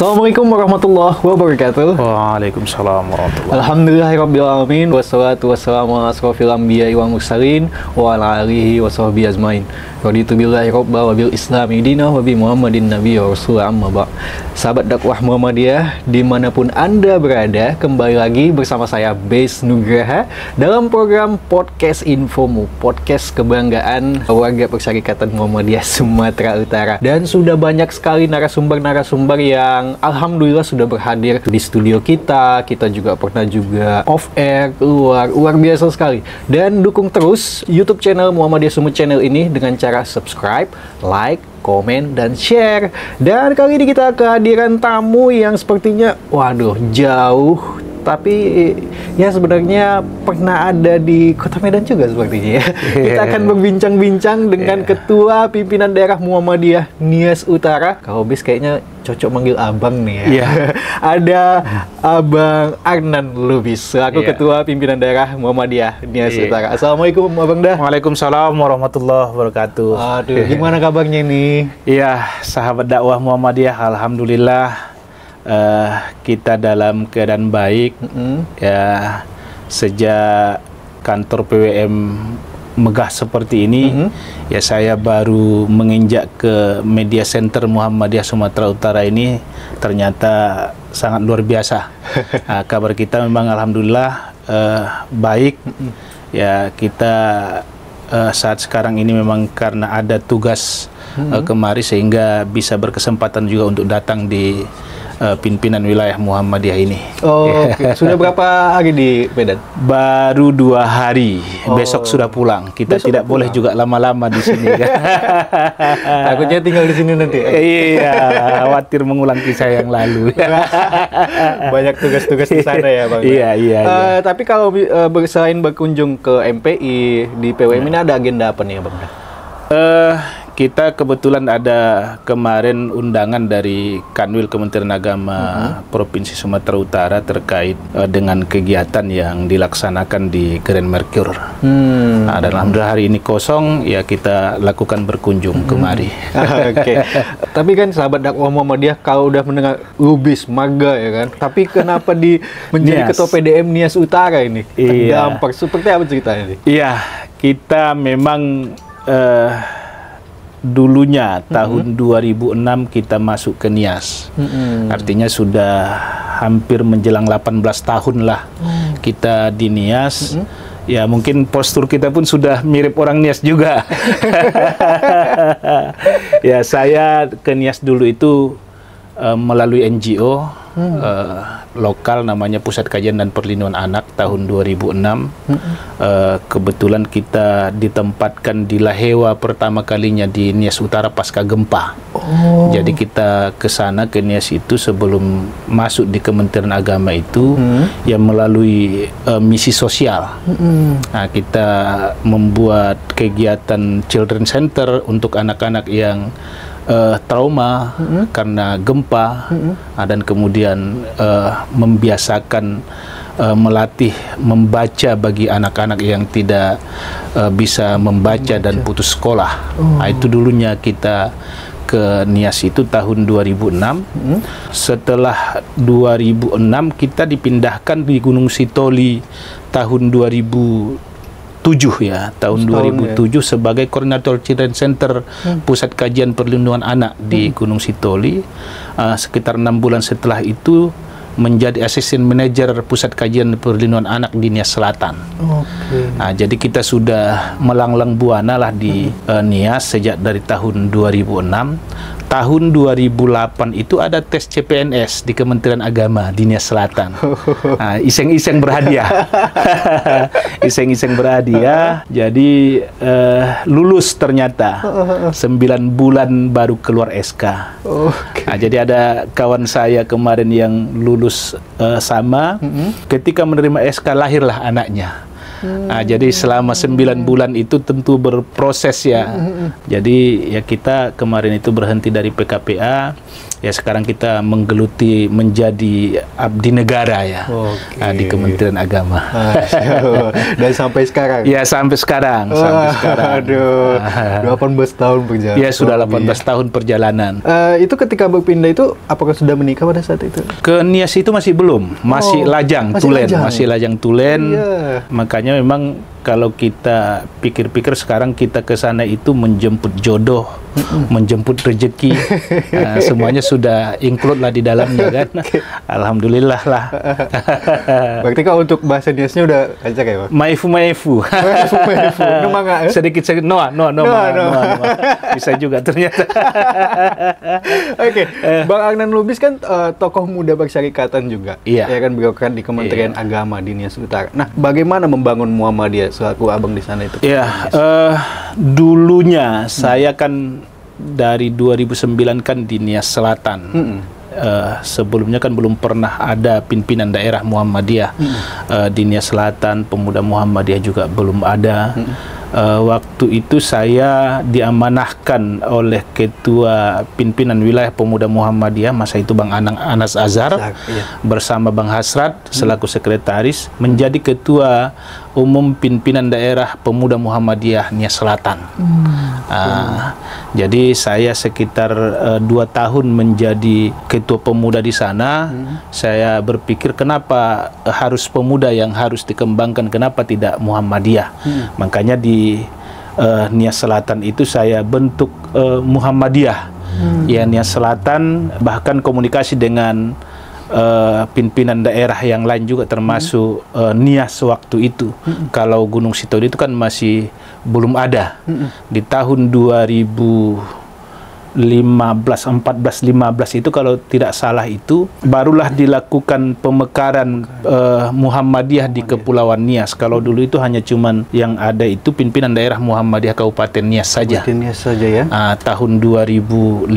Assalamualaikum warahmatullahi wabarakatuh. Waalaikumsalam warahmatullahi wabarakatuh. Alhamdulillahirabbil alamin wassalatu wassalamu ala asrofil anbiya'i wal mursalin wa ala alihi wa sahbihi ajmain. Raditu billahi rabba wa bil islami dina wa bi Muhammadin nabiyya wa rasul amma ba'. Sahabat dakwah Muhammadiyah dimanapun Anda berada, kembali lagi bersama saya Bes Nugraha dalam program Podcast Infomu, podcast kebanggaan warga Persyarikatan Muhammadiyah Sumatera Utara. Dan sudah banyak sekali narasumber-narasumber yang alhamdulillah sudah berhadir di studio kita. Kita juga pernah juga off air, luar biasa sekali. Dan dukung terus YouTube channel Muhammadiyah Sumut Channel ini dengan cara subscribe, like, komen, dan share. Dan kali ini kita kehadiran tamu yang sepertinya waduh jauh, tapi ya sebenarnya pernah ada di Kota Medan juga sepertinya ya. Kita akan berbincang-bincang dengan Ketua Pimpinan Daerah Muhammadiyah Nias Utara. Kalau bis kayaknya cocok manggil abang nih ya. Ada Abang Arnan Lubis selaku Ketua Pimpinan Daerah Muhammadiyah Nias Utara. Assalamualaikum Abang Dah. Waalaikumsalam warahmatullahi wabarakatuh. Aduh, gimana kabarnya nih? Iya, sahabat dakwah Muhammadiyah, alhamdulillah kita dalam keadaan baik. Ya, sejak kantor PWM megah seperti ini, ya saya baru menginjak ke media center Muhammadiyah Sumatera Utara ini, ternyata sangat luar biasa. Kabar kita memang alhamdulillah baik. Ya, kita saat sekarang ini memang karena ada tugas kemari sehingga bisa berkesempatan juga untuk datang di pimpinan wilayah Muhammadiyah ini. Okay. Sudah berapa hari di Medan? Baru 2 hari. Besok sudah pulang. Kita besok tidak boleh juga lama-lama di sini. Takutnya tinggal di sini nanti. Iya, khawatir mengulang kisah yang lalu. Banyak tugas-tugas di sana ya, Bang. Iya. Tapi kalau selain berkunjung ke MPI di PWM ini ada agenda apa nih, Bang? Kita kebetulan ada kemarin undangan dari Kanwil Kementerian Agama Provinsi Sumatera Utara terkait dengan kegiatan yang dilaksanakan di Grand Mercure. Dan alhamdulillah hari ini kosong, ya kita lakukan berkunjung kemari. Oke. Tapi kan sahabat dakwah Muhammadiyah kalau udah mendengar Lubis Marga ya kan. Tapi kenapa menjadi Ketua PDM Nias Utara ini? Terdampak. Seperti apa ceritanya nih? Iya, kita memang dulunya tahun 2006 kita masuk ke Nias. Artinya sudah hampir menjelang 18 tahun lah kita di Nias. Ya mungkin postur kita pun sudah mirip orang Nias juga. Ya, saya ke Nias dulu itu melalui NGO lokal namanya Pusat Kajian dan Perlindungan Anak tahun 2006. Kebetulan kita ditempatkan di Lahewa pertama kalinya di Nias Utara pasca gempa. Jadi kita ke sana ke Nias itu sebelum masuk di Kementerian Agama itu yang melalui misi sosial. Nah, kita membuat kegiatan Children Center untuk anak-anak yang trauma karena gempa, dan kemudian membiasakan melatih membaca bagi anak-anak yang tidak bisa membaca dan putus sekolah. Nah, itu dulunya kita ke Nias itu tahun 2006. Setelah 2006 kita dipindahkan di Gunung Sitoli tahun 2007 ya, tahun 2007 sebagai koordinator Children Center Pusat Kajian Perlindungan Anak di Gunung Sitoli. Sekitar 6 bulan setelah itu menjadi Assistant Manager Pusat Kajian Perlindungan Anak di Nias Selatan. Nah, jadi kita sudah melanglang buana lah di Nias sejak dari tahun 2006. Tahun 2008 itu ada tes CPNS di Kementerian Agama di Nias Selatan. Nah, iseng-iseng berhadiah. Iseng-iseng berhadiah. Jadi lulus ternyata. 9 bulan baru keluar SK. Nah, jadi ada kawan saya kemarin yang lulus sama. Ketika menerima SK lahirlah anaknya. Nah, jadi selama 9 bulan itu tentu berproses ya. Jadi ya kita kemarin itu berhenti dari PKPA, Ya sekarang kita menggeluti menjadi abdi negara ya. Di Kementerian Agama. Dan sampai sekarang? Ya sampai sekarang. Sampai sekarang. Aduh, 18 tahun perjalanan. Ya sudah 18 tahun perjalanan. Itu ketika berpindah itu, apakah sudah menikah pada saat itu? Ke Nias itu masih belum, masih lajang, tulen, masih lajang tulen. Makanya memang kalau kita pikir-pikir sekarang kita ke sana itu menjemput jodoh, menjemput rezeki, semuanya sudah include lah di dalamnya kan. Alhamdulillah lah. Berarti kalau untuk bahasa Niasnya udah lancar ya, Pak? Maifu. Sedikit Noah. Bisa juga ternyata. Oke, Bang Agnan Lubis kan tokoh muda persyarikatan juga. Iya. Ya kan, birokrat di Kementerian Agama di Nias Utara. Nah, bagaimana membangun Muhammadiyah selaku abang di sana itu? Ya, dulunya saya kan dari 2009 kan di Nias Selatan. Sebelumnya kan belum pernah ada pimpinan daerah Muhammadiyah di Nias Selatan, pemuda Muhammadiyah juga belum ada. Waktu itu saya diamanahkan oleh Ketua Pimpinan Wilayah Pemuda Muhammadiyah masa itu Bang Anas Azhar bersama Bang Hasrat selaku sekretaris menjadi Ketua Umum Pimpinan Daerah Pemuda Muhammadiyah Nias Selatan. Jadi saya sekitar 2 tahun menjadi Ketua Pemuda di sana. Saya berpikir kenapa harus pemuda yang harus dikembangkan, kenapa tidak Muhammadiyah. Makanya di Nias Selatan itu saya bentuk Muhammadiyah. Ya, Nias Selatan, bahkan komunikasi dengan pimpinan daerah yang lain juga termasuk Nias waktu itu. Kalau Gunung Sitoli itu kan masih belum ada. Di tahun 2014-15 itu kalau tidak salah itu barulah dilakukan pemekaran Muhammadiyah di Kepulauan Nias. Kalau dulu itu hanya cuman yang ada itu pimpinan daerah Muhammadiyah Kabupaten Nias saja. Kabupaten Nias saja ya. Tahun 2015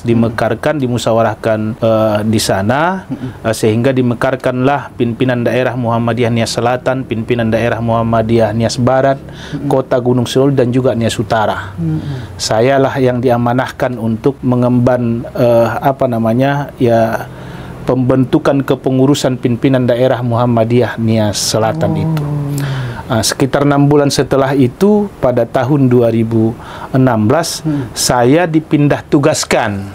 dimekarkan, dimusyawarahkan di sana sehingga dimekarkanlah pimpinan daerah Muhammadiyah Nias Selatan, pimpinan daerah Muhammadiyah Nias Barat, Kota Gunung Sitoli dan juga Nias Utara. Sayalah yang diamanahkan untuk mengemban pembentukan kepengurusan pimpinan daerah Muhammadiyah Nias Selatan itu. Sekitar 6 bulan setelah itu pada tahun 2016 saya dipindah tugaskan.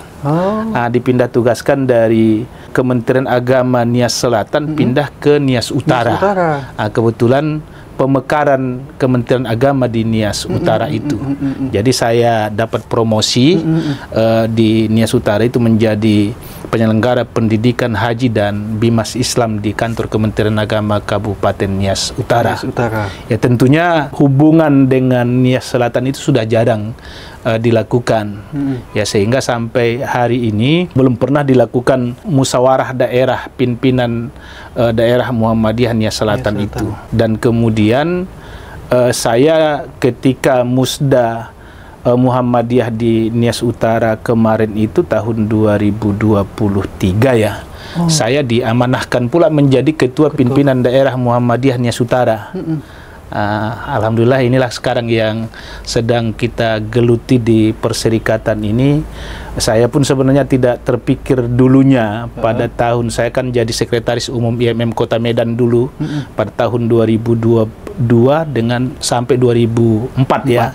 Dipindah tugaskan dari Kementerian Agama Nias Selatan pindah ke Nias Utara. Kebetulan pemekaran Kementerian Agama di Nias Utara itu. Jadi saya dapat promosi di Nias Utara itu menjadi penyelenggara pendidikan haji dan bimas Islam di kantor Kementerian Agama Kabupaten Nias Utara. Ya tentunya hubungan dengan Nias Selatan itu sudah jarang dilakukan. Ya sehingga sampai hari ini belum pernah dilakukan musyawarah daerah pimpinan daerah Muhammadiyah Nias Selatan itu. Dan kemudian saya ketika musda Muhammadiyah di Nias Utara kemarin itu tahun 2023 ya. Saya diamanahkan pula menjadi ketua pimpinan daerah Muhammadiyah Nias Utara. Alhamdulillah inilah sekarang yang sedang kita geluti di perserikatan ini. Saya pun sebenarnya tidak terpikir dulunya pada tahun, saya kan jadi sekretaris umum IMM Kota Medan dulu pada tahun 2022 dengan sampai 2004 ya.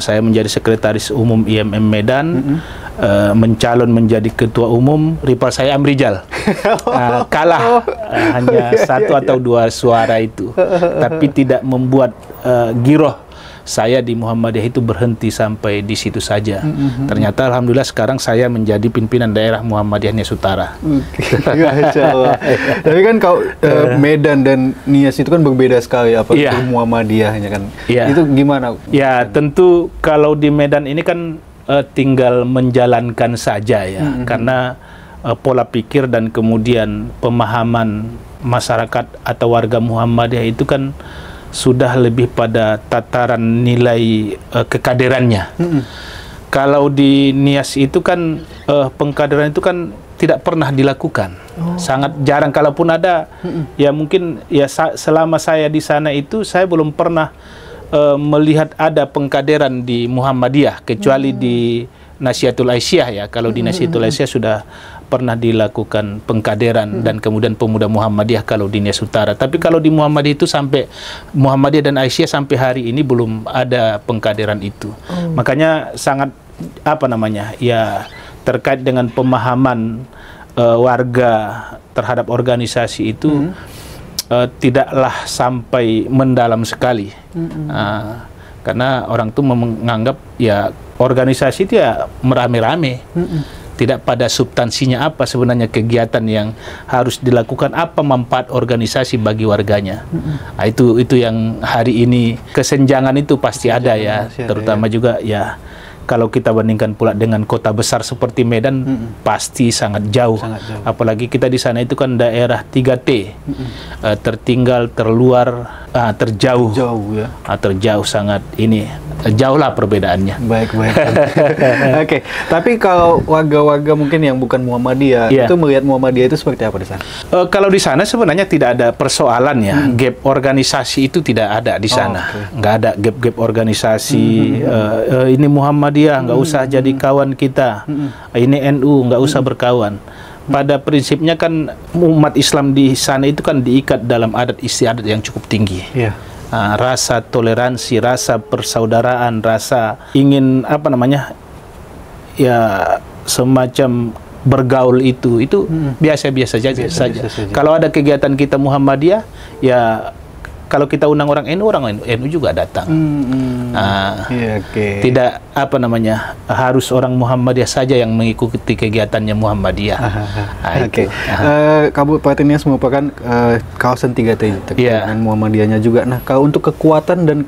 Saya menjadi sekretaris umum IMM Medan, mencalon menjadi ketua umum, rival saya Amrijal. Kalah hanya 1 atau 2 suara itu, tapi tidak membuat giroh saya di Muhammadiyah itu berhenti sampai di situ saja. Ternyata alhamdulillah sekarang saya menjadi pimpinan daerah Muhammadiyah Nias Utara. Tapi kan kalau Medan dan Nias itu kan berbeda sekali itu Muhammadiyahnya kan. Itu gimana? Ya tentu kalau di Medan ini kan tinggal menjalankan saja ya, karena pola pikir dan kemudian pemahaman masyarakat atau warga Muhammadiyah itu kan sudah lebih pada tataran nilai kekaderannya. Kalau di Nias itu kan pengkaderan itu kan tidak pernah dilakukan. Sangat jarang, kalaupun ada ya mungkin ya selama saya di sana itu saya belum pernah melihat ada pengkaderan di Muhammadiyah kecuali di Nasihatul Aisyah ya. Kalau di Nasihatul Aisyah sudah pernah dilakukan pengkaderan dan kemudian Pemuda Muhammadiyah kalau di Nias Utara. Tapi kalau di Muhammadiyah itu sampai Muhammadiyah dan Aisyah sampai hari ini belum ada pengkaderan itu. Makanya sangat ya terkait dengan pemahaman warga terhadap organisasi itu tidaklah sampai mendalam sekali. Karena orang tuh menganggap ya organisasi itu ya merame-rame. Tidak pada substansinya apa sebenarnya kegiatan yang harus dilakukan, apa manfaat organisasi bagi warganya. Nah, itu yang hari ini kesenjangan itu pasti ada ya, terutama juga ya kalau kita bandingkan pula dengan kota besar seperti Medan, pasti sangat jauh. Apalagi kita di sana itu kan daerah 3T, tertinggal, terluar, terjauh. Terjauh sangat ini. Jauh lah perbedaannya. Baik. Oke. Tapi kalau warga-warga mungkin yang bukan Muhammadiyah, itu melihat Muhammadiyah itu seperti apa di sana? Kalau di sana sebenarnya tidak ada persoalan ya. Gap organisasi itu tidak ada di sana. Nggak ada gap organisasi. Ini Muhammadiyah, nggak usah jadi kawan kita. Ini NU, nggak usah berkawan. Pada prinsipnya kan umat Islam di sana itu kan diikat dalam adat istiadat yang cukup tinggi. Rasa toleransi, rasa persaudaraan, rasa ingin ya semacam bergaul itu biasa-biasa saja. Kalau ada kegiatan kita Muhammadiyah, ya kalau kita undang orang NU juga datang. Tidak harus orang Muhammadiyah saja yang mengikuti kegiatannya Muhammadiyah. Kabupaten Nias merupakan kawasan 3T dengan Muhammadiyahnya juga. Nah, kalau untuk kekuatan dan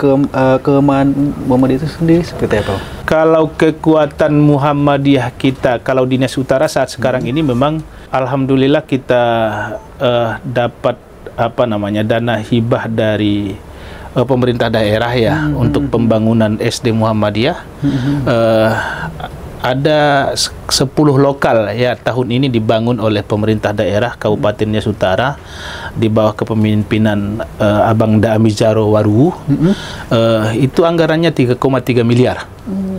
kelemahan Muhammadiyah itu sendiri seperti apa? Kalau kekuatan Muhammadiyah kita, kalau di Nias Utara saat sekarang ini memang alhamdulillah kita dapat dana hibah dari pemerintah daerah ya untuk pembangunan SD Muhammadiyah. Ada 10 lokal ya tahun ini dibangun oleh pemerintah daerah Kabupaten Nias Utara di bawah kepemimpinan Abang Da Amizaro Waruwu. Itu anggarannya 3,3 miliar.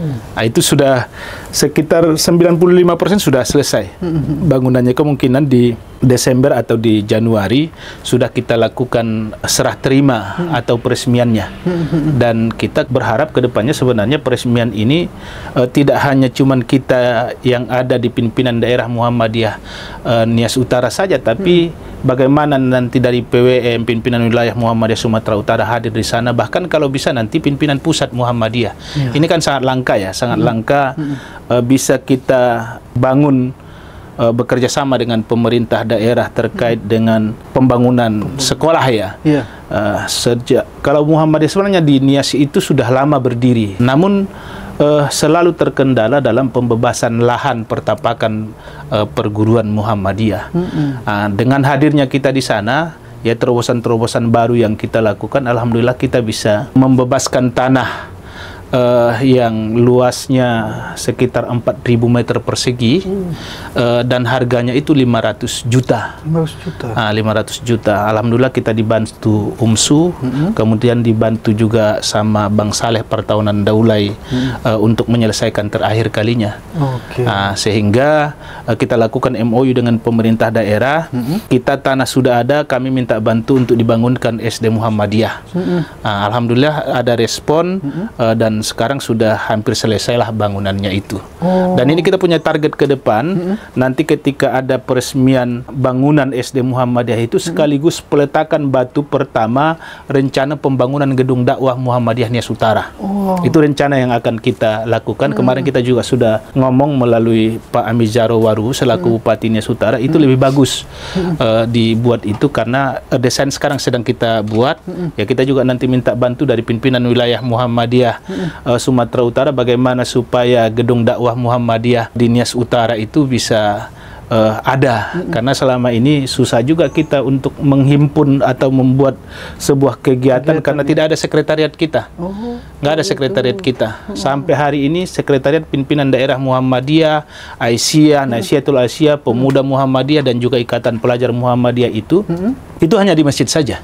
Nah, itu sudah sekitar 95% sudah selesai bangunannya. Kemungkinan di Desember atau di Januari sudah kita lakukan serah terima atau peresmiannya. Dan kita berharap ke depannya sebenarnya peresmian ini tidak hanya cuman kita yang ada di pimpinan daerah Muhammadiyah Nias Utara saja, tapi bagaimana nanti dari PWM, pimpinan wilayah Muhammadiyah Sumatera Utara hadir di sana, bahkan kalau bisa nanti pimpinan pusat Muhammadiyah. Ini kan sangat langka ya, sangat langka bisa kita bangun bekerja sama dengan pemerintah daerah terkait dengan pembangunan sekolah ya. Sejak kalau Muhammadiyah sebenarnya di Nias itu sudah lama berdiri, namun selalu terkendala dalam pembebasan lahan pertapakan perguruan Muhammadiyah. Dengan hadirnya kita di sana, ya terobosan-terobosan baru yang kita lakukan, alhamdulillah kita bisa membebaskan tanah yang luasnya sekitar 4.000 meter persegi dan harganya itu 500 juta. 500 juta. Alhamdulillah kita dibantu UMSU, kemudian dibantu juga sama Bang Saleh Pertahunan Daulay untuk menyelesaikan terakhir kalinya. Sehingga kita lakukan MOU dengan pemerintah daerah. Kita tanah sudah ada, kami minta bantu untuk dibangunkan SD Muhammadiyah. Alhamdulillah ada respon dan sekarang sudah hampir selesailah bangunannya itu. Dan ini kita punya target ke depan, nanti ketika ada peresmian bangunan SD Muhammadiyah itu sekaligus peletakan batu pertama rencana pembangunan gedung dakwah Muhammadiyah Nias Utara. Itu rencana yang akan kita lakukan. Kemarin kita juga sudah ngomong melalui Pak Amizaro Waruwu selaku Bupati Nias Utara, itu lebih bagus dibuat itu karena desain sekarang sedang kita buat. Ya kita juga nanti minta bantu dari pimpinan wilayah Muhammadiyah Sumatera Utara bagaimana supaya gedung dakwah Muhammadiyah di Nias Utara itu bisa ada, karena selama ini susah juga kita untuk menghimpun atau membuat sebuah kegiatan karena tidak ada sekretariat kita. Nggak ada sekretariat kita. Sampai hari ini sekretariat pimpinan daerah Muhammadiyah, Aisyah, Nasihatul Aisyah, Pemuda Muhammadiyah dan juga Ikatan Pelajar Muhammadiyah itu hanya di masjid saja.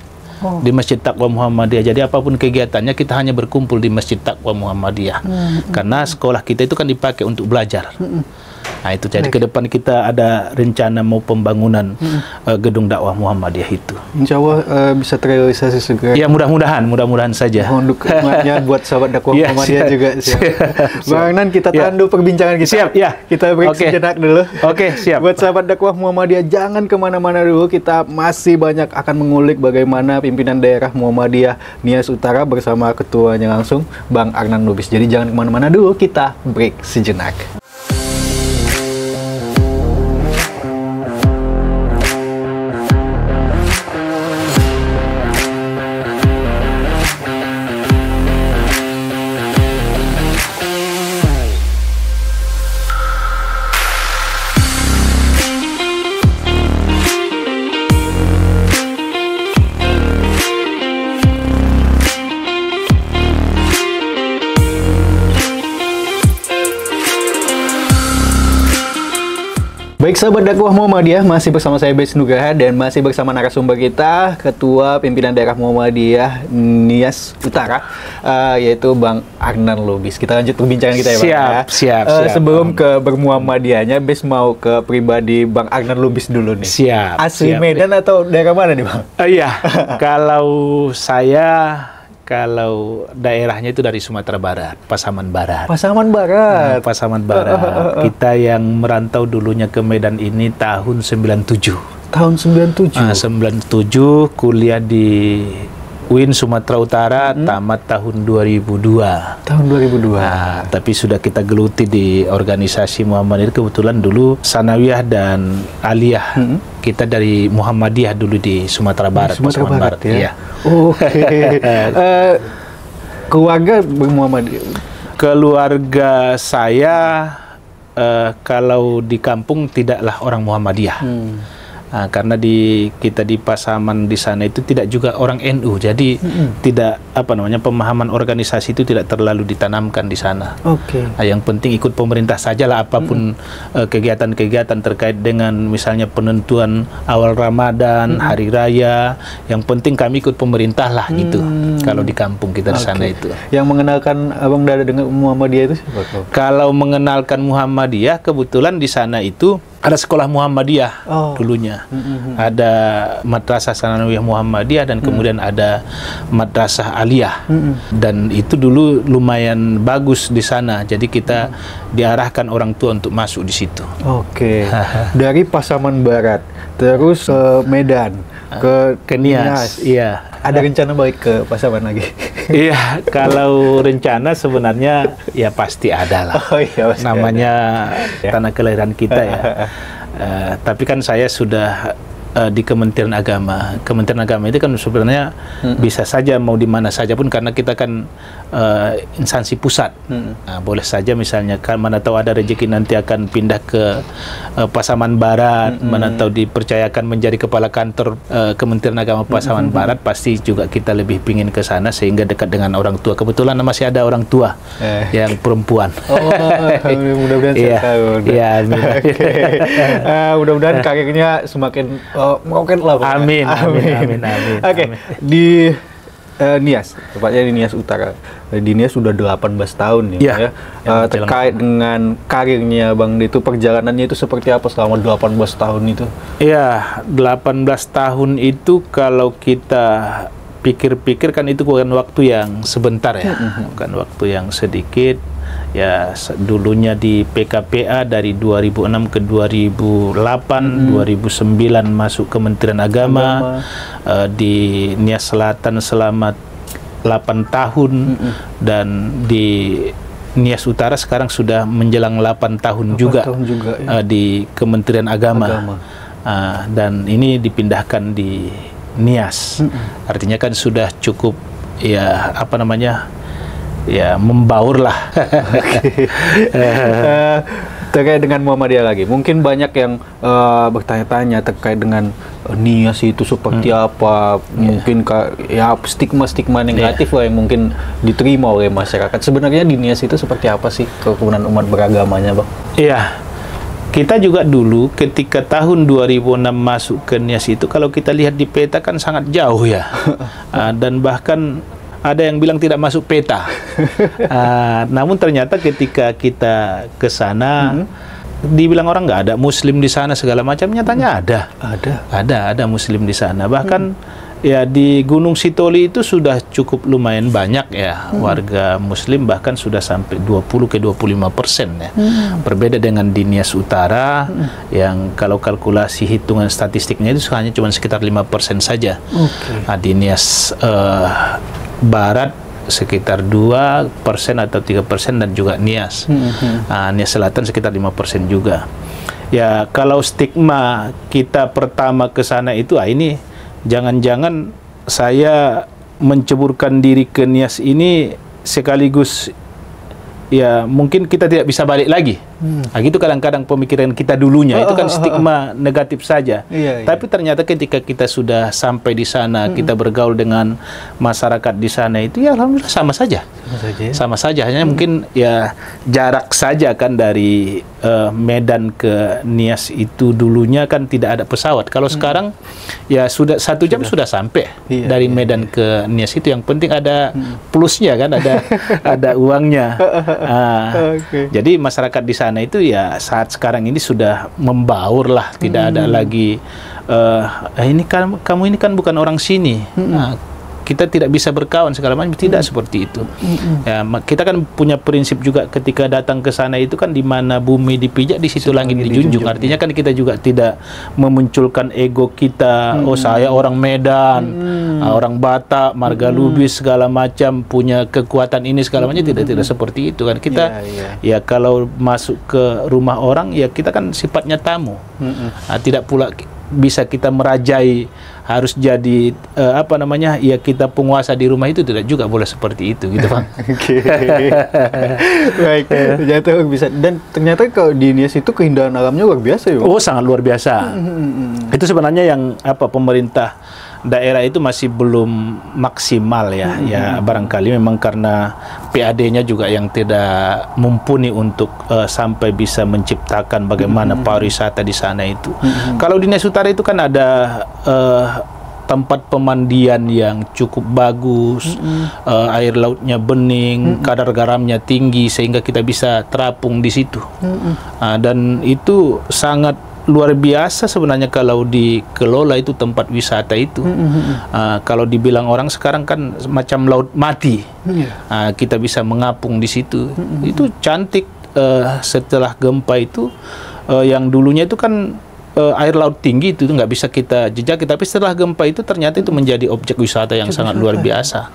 di Masjid Taqwa Muhammadiyah. Jadi apapun kegiatannya kita hanya berkumpul di Masjid Taqwa Muhammadiyah. Karena sekolah kita itu kan dipakai untuk belajar. Nah itu, jadi ke depan kita ada rencana mau pembangunan gedung dakwah Muhammadiyah itu. Insya Allah bisa terrealisasi segera. Ya mudah-mudahan saja. Mohon dukungannya buat sahabat dakwah Muhammadiyah juga. Bang Nan, kita tahan dulu perbincangan kita. Siap, ya. Kita break sejenak dulu. Oke, siap. Buat sahabat dakwah Muhammadiyah, jangan kemana-mana dulu. Kita masih banyak akan mengulik bagaimana pimpinan daerah Muhammadiyah Nias Utara bersama ketuanya langsung, Bang Arnan Lubis. Jadi jangan kemana-mana dulu, kita break sejenak. Baik sahabat dakwah Muhammadiyah, masih bersama saya Bes Nugraha dan masih bersama narasumber kita, Ketua Pimpinan Daerah Muhammadiyah Nias Utara, yaitu Bang Arnan Lubis. Kita lanjut perbincangan kita ya Bang. Siap. Sebelum ke bermuhammadiyahnya, Bes mau ke pribadi Bang Arnan Lubis dulu nih. Siap. Asli Medan atau daerah mana nih Bang? Iya, kalau daerahnya itu dari Sumatera Barat, Pasaman Barat. Pasaman Barat. Pasaman Barat. Kita yang merantau dulunya ke Medan ini tahun 97. Tahun 97. 97 kuliah di UIN Sumatera Utara, tamat tahun 2002. Tahun 2002. Nah, tapi sudah kita geluti di organisasi Muhammadiyah. Kebetulan dulu Sanawiyah dan Aliyah. Kita dari Muhammadiyah dulu di Sumatera Barat. Sumatera Barat ya. Iya. Oke. Keluarga bermuhammadiyah. Keluarga saya kalau di kampung tidaklah orang Muhammadiyah. Karena kita di Pasaman di sana itu tidak juga orang NU, jadi tidak pemahaman organisasi itu tidak terlalu ditanamkan di sana. Yang penting ikut pemerintah sajalah, apapun kegiatan-kegiatan terkait dengan misalnya penentuan awal Ramadan, hari raya, yang penting kami ikut pemerintah lah gitu. Kalau di kampung kita di sana itu. Yang mengenalkan Abang Dada dengan Muhammadiyah itu siapa? Kalau mengenalkan Muhammadiyah, kebetulan di sana itu ada sekolah Muhammadiyah dulunya. Ada Madrasah Sanawiyah Muhammadiyah dan kemudian ada Madrasah Aliyah. Dan itu dulu lumayan bagus di sana. Jadi kita diarahkan orang tua untuk masuk di situ. Dari Pasaman Barat terus ke Medan, ke Nias. Iya. Ada rencana balik ke Pasaman lagi? Iya, kalau rencana sebenarnya ya pasti ada lah. Namanya tanah kelahiran kita ya. Tapi kan saya sudah di Kementerian Agama. Kementerian Agama itu kan sebenarnya bisa saja mau di mana saja pun, karena kita kan instansi pusat. Nah, boleh saja misalnya kan mana tahu ada rezeki nanti akan pindah ke Pasaman Barat, mana tahu dipercayakan menjadi kepala kantor Kementerian Agama Pasaman Barat, pasti juga kita lebih pingin ke sana sehingga dekat dengan orang tua. Kebetulan masih ada orang tua yang perempuan. Mudah-mudahan mudah-mudahan karirnya semakin meroket lah. Amin. Di Nias, tepatnya di Nias Utara. Di Nias sudah 18 tahun ya. Terkait dengan karirnya Bang, itu perjalanannya itu seperti apa selama 18 tahun itu? Iya, 18 tahun itu kalau kita pikir-pikir kan itu bukan waktu yang sebentar ya. Bukan waktu yang sedikit. Ya, dulunya di PKPA dari 2006 ke 2008, 2009 masuk Kementerian Agama, di Nias Selatan selama 8 tahun, dan di Nias Utara sekarang sudah menjelang 8 tahun juga, di Kementerian Agama. Dan ini dipindahkan di Nias. Artinya kan sudah cukup membaur lah. Terkait dengan Muhammadiyah lagi, mungkin banyak yang bertanya-tanya terkait dengan Nias itu seperti apa, mungkin stigma-stigma negatif lah yang mungkin diterima oleh masyarakat. Sebenarnya di Nias itu seperti apa sih kerukunan umat beragamanya Bang? Iya, Kita juga dulu ketika tahun 2006 masuk ke Nias itu, kalau kita lihat di peta kan sangat jauh ya. Dan bahkan ada yang bilang tidak masuk peta. Namun ternyata ketika kita ke sana, dibilang orang nggak ada Muslim di sana segala macam, nyatanya ada Muslim di sana. Bahkan ya di Gunung Sitoli itu sudah cukup lumayan banyak ya warga Muslim, bahkan sudah sampai 20-25% ya. Berbeda dengan di Nias Utara yang kalau kalkulasi hitungan statistiknya itu hanya cuma sekitar 5% saja. Di Nias Barat sekitar 2% atau 3%, dan juga Nias. Nias Selatan sekitar 5% juga. Ya kalau stigma kita pertama ke sana itu, ini jangan-jangan saya menceburkan diri ke Nias ini sekaligus ya mungkin kita tidak bisa balik lagi. Gitu kadang-kadang pemikiran kita dulunya itu kan stigma negatif saja. Tapi ternyata ketika kita sudah sampai di sana, kita bergaul dengan masyarakat di sana itu ya alhamdulillah sama saja. Sama saja, hanya mungkin ya jarak saja kan dari Medan ke Nias itu dulunya kan tidak ada pesawat. Kalau sekarang ya sudah 1 jam sudah sampai dari Medan ke Nias. Itu yang penting ada plusnya kan, ada uangnya. Jadi masyarakat di sana itu ya saat sekarang ini sudah membaur lah, tidak ada lagi ini kan kamu ini kan bukan orang sini. Kita tidak bisa berkawan segala macam, tidak seperti itu. Ya, kita kan punya prinsip juga ketika datang ke sana itu kan, di mana bumi dipijak di situ langit dijunjung. Artinya kan kita juga tidak memunculkan ego kita, oh saya orang Medan, orang Batak, Marga Lubis segala macam, punya kekuatan ini segala macam, tidak seperti itu kan. Kita ya kalau masuk ke rumah orang ya kita kan sifatnya tamu. Tidak pula bisa kita merajai, harus jadi apa namanya ya kita penguasa di rumah itu, tidak juga boleh seperti itu gitu Bang. Baik, ternyata bisa. Dan ternyata kalau di Nias itu keindahan alamnya luar biasa ya Bang? Oh sangat luar biasa. Itu sebenarnya yang pemerintah daerah itu masih belum maksimal ya. Ya barangkali memang karena PAD-nya juga yang tidak mumpuni untuk sampai bisa menciptakan bagaimana pariwisata di sana itu. Kalau di Nias Utara itu kan ada tempat pemandian yang cukup bagus, air lautnya bening, kadar garamnya tinggi sehingga kita bisa terapung di situ. Dan itu sangat luar biasa sebenarnya kalau dikelola itu tempat wisata itu. Kalau dibilang orang sekarang kan macam laut mati. Kita bisa mengapung di situ. Itu cantik. Setelah gempa itu yang dulunya itu kan air laut tinggi itu nggak bisa kita jejaki, tapi setelah gempa itu ternyata itu menjadi objek wisata yang sangat luar biasa.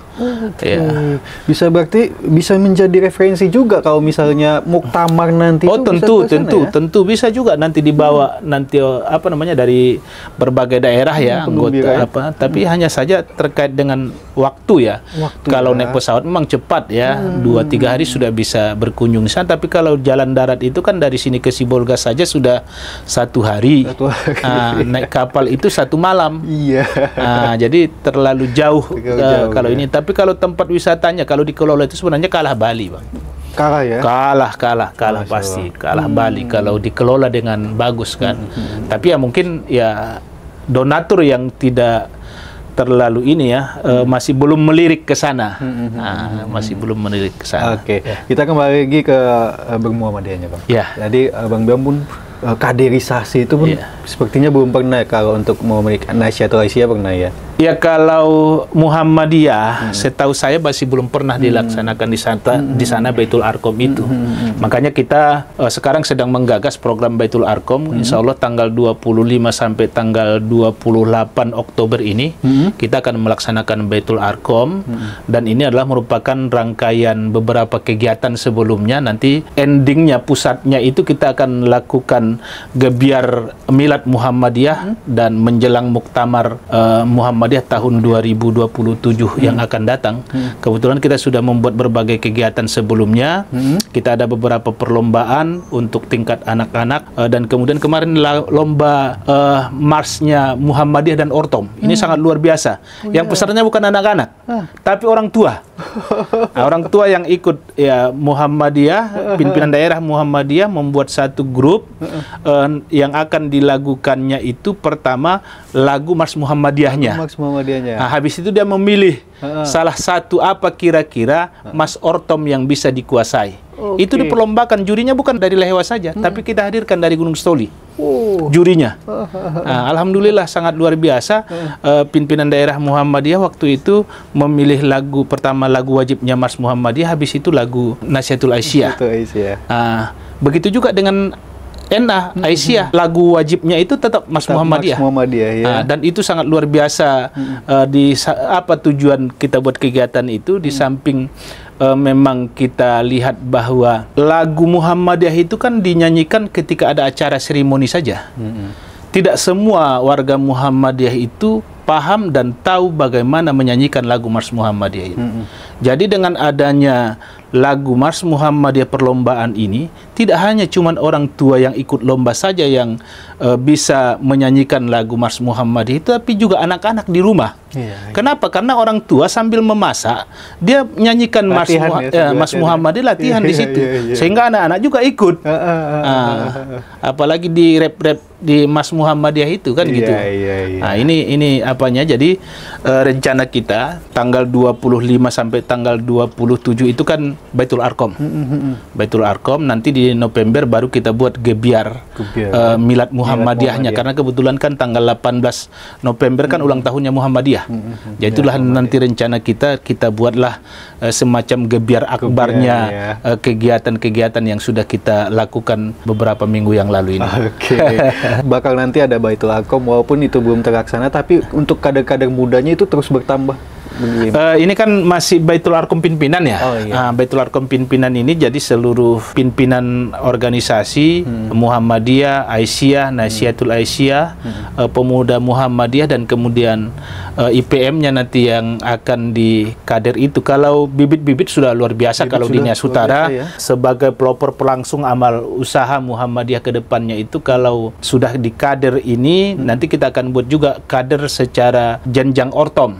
Bisa berarti bisa menjadi referensi juga kalau misalnya muktamar nanti. Tentu bisa juga nanti dibawa nanti apa namanya dari berbagai daerah ya anggota tapi hanya saja terkait dengan waktu ya. Kalau naik pesawat memang cepat ya, 2-3 hari sudah bisa berkunjung di sana, tapi kalau jalan darat itu kan dari sini ke Sibolga saja sudah 1 hari. Naik kapal itu 1 malam. Jadi terlalu jauh kalau ini. Tapi kalau tempat wisatanya kalau dikelola itu sebenarnya kalah Bali Bang. Kalah ya? Kalah pasti. Kalah Bali kalau dikelola dengan bagus kan. Tapi ya mungkin ya donatur yang tidak terlalu ini ya, masih belum melirik ke sana. Masih belum melirik ke sana. Kita kembali lagi ke bermuhammadiyahnya Bang. Jadi Bang Biam pun kaderisasi itu pun sepertinya belum pernah kalau untuk memiliki Nahdlatul Ulama pernah ya? Ya kalau Muhammadiyah, setahu saya masih belum pernah dilaksanakan di sana Baitul Arqam itu. Makanya kita sekarang sedang menggagas program Baitul Arqam. Insya Allah tanggal 25 sampai tanggal 28 Oktober ini kita akan melaksanakan Baitul Arqam. Dan ini adalah merupakan rangkaian beberapa kegiatan sebelumnya. Nanti endingnya, pusatnya itu kita akan lakukan gebiar milad Milad Muhammadiyah dan menjelang Muktamar Muhammadiyah tahun 2027 yang akan datang. Kebetulan kita sudah membuat berbagai kegiatan sebelumnya. Kita ada beberapa perlombaan untuk tingkat anak-anak dan kemudian kemarin lomba marsnya Muhammadiyah dan Ortom. Ini sangat luar biasa. Yang pesertanya bukan anak-anak, tapi orang tua. Nah, orang tua yang ikut ya Muhammadiyah, pimpinan daerah Muhammadiyah membuat satu grup yang akan dilakukannya itu pertama lagu Mars Muhammadiyahnya. Nah, habis itu dia memilih salah satu apa kira-kira Mas Ortom yang bisa dikuasai. Itu diperlombakan, jurinya bukan dari Lahewa saja, tapi kita hadirkan dari Gunung Stoli. Jurinya. Nah, alhamdulillah sangat luar biasa. Pimpinan daerah Muhammadiyah waktu itu memilih lagu pertama, lagu wajibnya Mars Muhammadiyah, habis itu lagu Nasihatul Aisyah. Begitu juga dengan NA Aisyah, lagu wajibnya itu tetap Mars Muhammadiyah. Ya. Dan itu sangat luar biasa. Apa tujuan kita buat kegiatan itu? Di samping memang kita lihat bahwa lagu Muhammadiyah itu kan dinyanyikan ketika ada acara seremoni saja. Tidak semua warga Muhammadiyah itu paham dan tahu bagaimana menyanyikan lagu Mars Muhammadiyah itu. Jadi dengan adanya lagu Mars Muhammadiyah perlombaan ini, tidak hanya cuman orang tua yang ikut lomba saja yang bisa menyanyikan lagu Mars Muhammadiyah itu, tapi juga anak-anak di rumah. Kenapa? Karena orang tua sambil memasak, dia nyanyikan Mars Muhammadiyah, latihan di situ. Sehingga anak-anak juga ikut. Apalagi di rap-rap di Mars Muhammadiyah itu kan gitu. Nah, ini apanya? Jadi rencana kita tanggal 25 sampai tanggal 27 itu kan Baitul Arqam. Baitul Arqam, nanti di November baru kita buat gebiar Milad Muhammadiyahnya, karena kebetulan kan tanggal 18 November kan ulang tahunnya Muhammadiyah. Jadi itulah nanti rencana kita buatlah semacam gebiar akbarnya kegiatan-kegiatan yang sudah kita lakukan beberapa minggu yang lalu ini. Bakal nanti ada Baitul Arqam, walaupun itu belum terlaksana, tapi untuk kader-kader mudanya itu terus bertambah. Ini kan masih Baitul Arqam pimpinan ya. Baitul Arqam pimpinan ini jadi seluruh pimpinan organisasi Muhammadiyah, Aisyah, Nasihatul Aisyah, Pemuda Muhammadiyah, dan kemudian IPM-nya nanti yang akan di kader itu. Kalau bibit-bibit sudah luar biasa kalau di Nias Utara sebagai pelopor pelangsung amal usaha Muhammadiyah ke depannya itu. Kalau sudah di kader ini, nanti kita akan buat juga kader secara jenjang Ortom.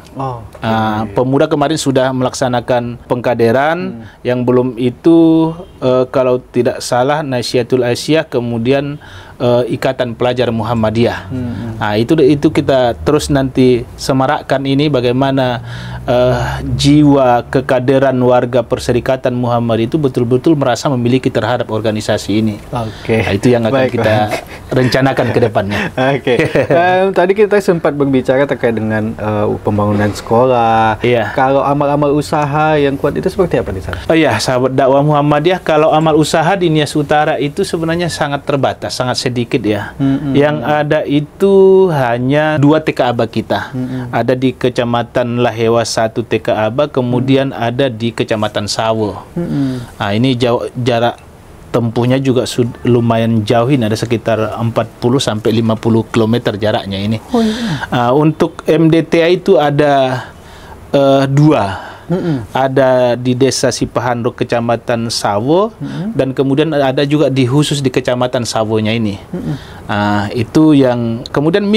Pemuda kemarin sudah melaksanakan pengkaderan, yang belum itu kalau tidak salah Nasihatul Aisyah, kemudian Ikatan Pelajar Muhammadiyah. Itu kita terus nanti semarakkan ini bagaimana jiwa kekaderan warga Perserikatan Muhammadiyah itu betul-betul merasa memiliki terhadap organisasi ini. Itu yang akan kita rencanakan ke depannya. Tadi kita sempat berbicara terkait dengan pembangunan sekolah. Kalau amal-amal usaha yang kuat itu seperti apa di sana? Sahabat dakwah Muhammadiyah, kalau amal usaha di Nias Utara itu sebenarnya sangat terbatas, sangat sedikit ya. Yang ada itu hanya 2 TK Aba kita. Ada di Kecamatan Lahewa 1 TK Aba, kemudian ada di Kecamatan Sawo. Ini jarak tempuhnya juga lumayan jauh, ini ada sekitar 40 sampai 50 km jaraknya ini. Untuk MDTA itu ada 2. Ada di Desa Sipahandok Kecamatan Sawo, dan kemudian ada juga khusus di Kecamatan Sawonya ini. Itu yang kemudian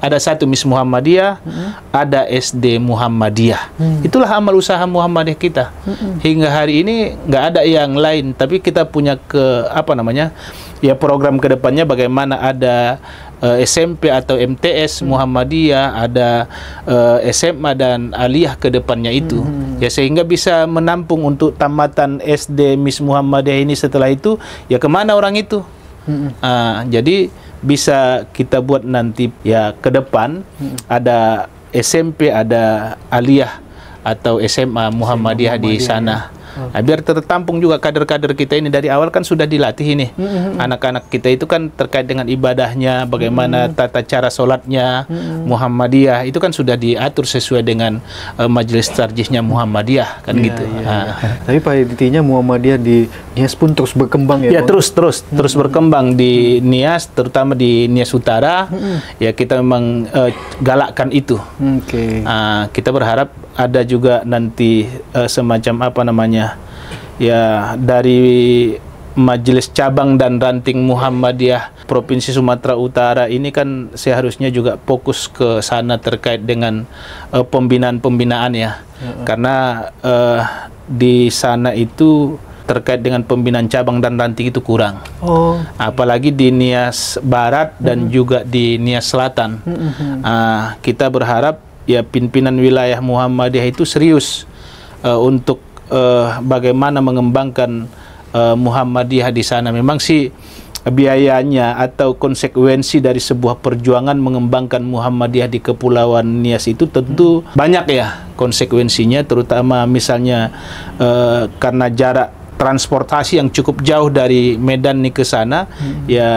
ada 1 Miss Muhammadiyah, ada SD Muhammadiyah. Itulah amal usaha Muhammadiyah kita. Hingga hari ini nggak ada yang lain, tapi kita punya program kedepannya bagaimana ada SMP atau MTS Muhammadiyah, ada SMA dan aliyah ke depannya itu. Sehingga bisa menampung untuk tamatan SD Miss Muhammadiyah ini. Setelah itu kemana orang itu? Jadi bisa kita buat nanti ke depan ada SMP, ada aliyah atau SMA Muhammadiyah di sana. Nah, biar tertampung juga kader-kader kita ini dari awal kan sudah dilatih ini. Anak-anak kita itu kan terkait dengan ibadahnya, bagaimana tata cara sholatnya, Muhammadiyah itu kan sudah diatur sesuai dengan majelis tarjihnya Muhammadiyah kan gitu. Tapi Pak, intinya Muhammadiyah di Nias pun terus berkembang ya. Ya, terus berkembang di Nias, terutama di Nias Utara. Ya, kita memang galakkan itu. Kita berharap ada juga nanti semacam apa namanya, ya, dari Majelis Cabang dan Ranting Muhammadiyah Provinsi Sumatera Utara ini kan seharusnya juga fokus ke sana terkait dengan pembinaan-pembinaan ya. Karena di sana itu terkait dengan pembinaan cabang dan ranting itu kurang. Apalagi di Nias Barat dan juga di Nias Selatan. Kita berharap ya pimpinan wilayah Muhammadiyah itu serius untuk bagaimana mengembangkan Muhammadiyah di sana. Memang sih biayanya atau konsekuensi dari sebuah perjuangan mengembangkan Muhammadiyah di Kepulauan Nias itu tentu banyak ya konsekuensinya, terutama misalnya karena jarak transportasi yang cukup jauh dari Medan nih ke sana, ya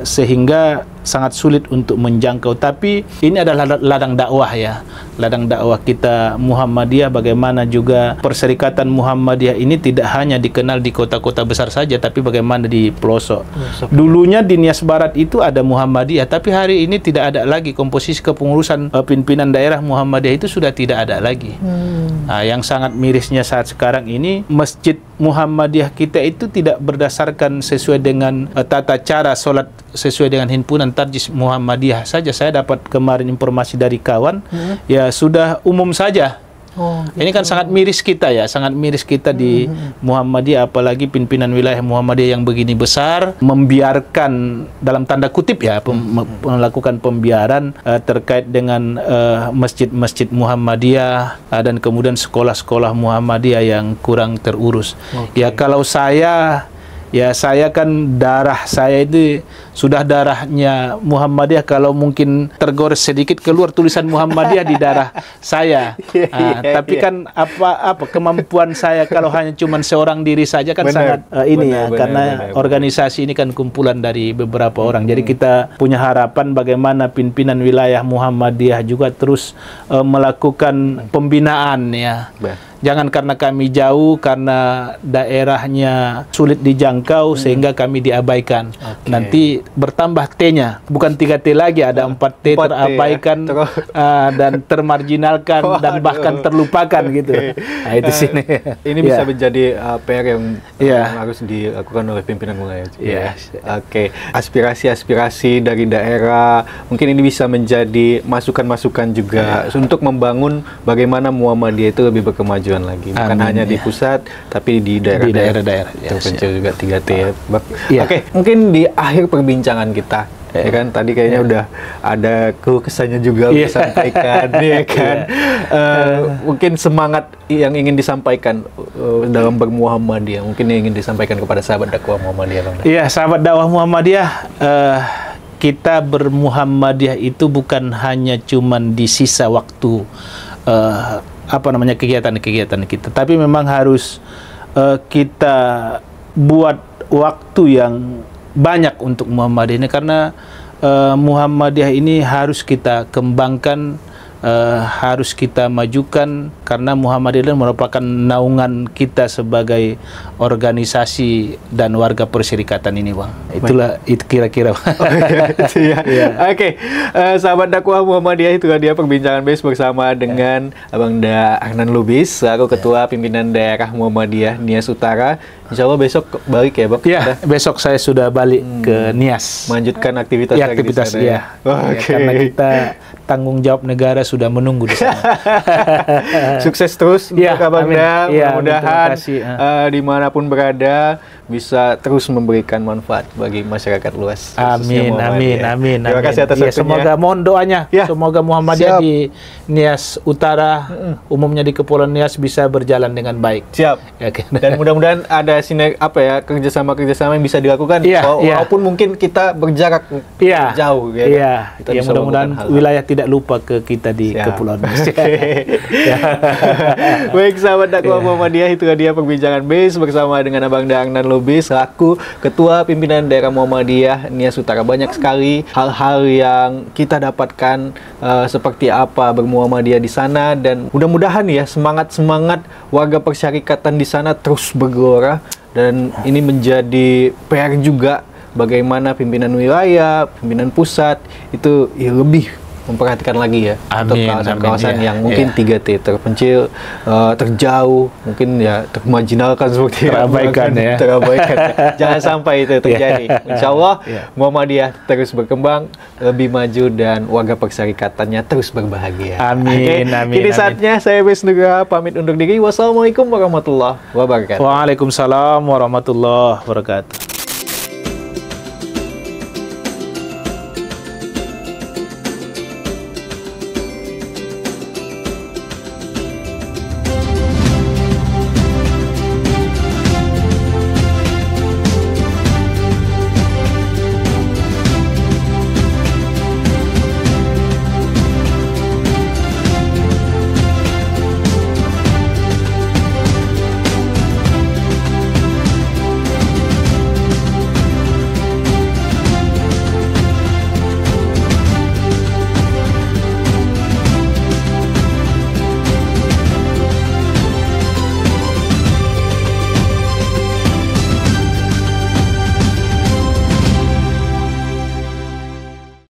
sehingga sangat sulit untuk menjangkau. Tapi ini adalah ladang dakwah ya, ladang dakwah kita Muhammadiyah. Bagaimana juga Perserikatan Muhammadiyah ini tidak hanya dikenal di kota-kota besar saja, tapi bagaimana di pelosok. Dulunya di Nias Barat itu ada Muhammadiyah, tapi hari ini tidak ada lagi. Komposisi kepengurusan pimpinan daerah Muhammadiyah itu sudah tidak ada lagi. Yang sangat mirisnya saat sekarang ini, masjid Muhammadiyah kita itu tidak berdasarkan sesuai dengan tata cara sholat sesuai dengan himpunan tarjih Muhammadiyah saja. Saya dapat kemarin informasi dari kawan, ya sudah umum saja. Ini kan sangat miris kita ya, sangat miris kita di Muhammadiyah, apalagi pimpinan wilayah Muhammadiyah yang begini besar membiarkan dalam tanda kutip ya, melakukan pembiaran terkait dengan masjid-masjid Muhammadiyah dan kemudian sekolah-sekolah Muhammadiyah yang kurang terurus. Ya kalau saya kan darah saya itu sudah darahnya Muhammadiyah, kalau mungkin tergores sedikit keluar tulisan Muhammadiyah di darah saya. Tapi kan apa kemampuan saya kalau hanya cuma seorang diri saja kan sangat karena organisasi ini kan kumpulan dari beberapa orang. Jadi kita punya harapan bagaimana pimpinan wilayah Muhammadiyah juga terus melakukan pembinaan ya. Jangan karena kami jauh, karena daerahnya sulit dijangkau sehingga kami diabaikan. Nanti bertambah T-nya, bukan 3T lagi, ada 4T terabaikan dan termarginalkan dan bahkan terlupakan gitu. Nah, itu sini. Ini bisa menjadi PR yang harus dilakukan oleh pimpinan wilayah. Aspirasi-aspirasi dari daerah, mungkin ini bisa menjadi masukan-masukan juga untuk membangun bagaimana Muhammadiyah itu lebih berkemajuan lagi, bukan hanya di pusat tapi di daerah-daerah terpencil juga 3T ya. Oke, mungkin di akhir perbincangan kita ya kan, tadi kayaknya udah ada keluh kesahnya juga disampaikan ya kan. Mungkin semangat yang ingin disampaikan dalam bermuhammadiyah, mungkin yang ingin disampaikan kepada sahabat dakwah Muhammadiyah, Bang. Iya, sahabat dakwah Muhammadiyah, kita bermuhammadiyah itu bukan hanya cuman di sisa waktu kegiatan-kegiatan kita, tapi memang harus kita buat waktu yang banyak untuk Muhammadiyah ini, karena Muhammadiyah ini harus kita kembangkan, harus kita majukan, karena Muhammadiyah merupakan naungan kita sebagai organisasi dan warga perserikatan ini, Bang. Itulah itu kira-kira. Sahabat dakwah Muhammadiyah, itu dia perbincangan base bersama dengan Abang Da Arnan Lubis, selaku Ketua Pimpinan Daerah Muhammadiyah Nias Utara. Insya Allah besok balik ya, Bang? Ya, besok saya sudah balik ke Nias. Melanjutkan aktivitas lagi di sana. Ya. Karena kita tanggung jawab negara sudah menunggu di sana. Sukses terus untuk Abang Da. Mudah-mudahan dimanapun berada bisa terus memberikan manfaat bagi masyarakat luas. Amin. Terima kasih atas waktunya. Semoga mohon doanya. Semoga Muhammadiyah di Nias Utara, umumnya di Kepulauan Nias, bisa berjalan dengan baik. Dan mudah-mudahan ada kerjasama yang bisa dilakukan, walaupun mungkin kita berjarak jauh. Mudah-mudahan wilayah tidak lupa ke kita di Kepulauan Nias. Baik sahabat dakwah Muhammadiyah, itu dia perbincangan BIS bersama dengan Abang Daang dan Lubis selaku Ketua Pimpinan Daerah Muhammadiyah Nias Utara. Banyak sekali hal-hal yang kita dapatkan seperti apa bermuhammadiyah di sana, dan mudah-mudahan ya semangat warga persyarikatan di sana terus bergelora, dan ini menjadi PR juga bagaimana pimpinan wilayah, pimpinan pusat itu ya lebih memperhatikan lagi ya untuk kawasan-kawasan yang mungkin 3T, terpencil, terjauh, mungkin ya termarginalkan seperti terabaikan ya. Terabaikan. Jangan sampai itu terjadi. Insya Allah Muhammadiyah terus berkembang, lebih maju, dan warga persyarikatannya terus berbahagia. Amin. Amin. Kini saatnya saya Wisnugraha pamit undur diri. Wassalamualaikum warahmatullahi wabarakatuh. Waalaikumsalam warahmatullahi wabarakatuh.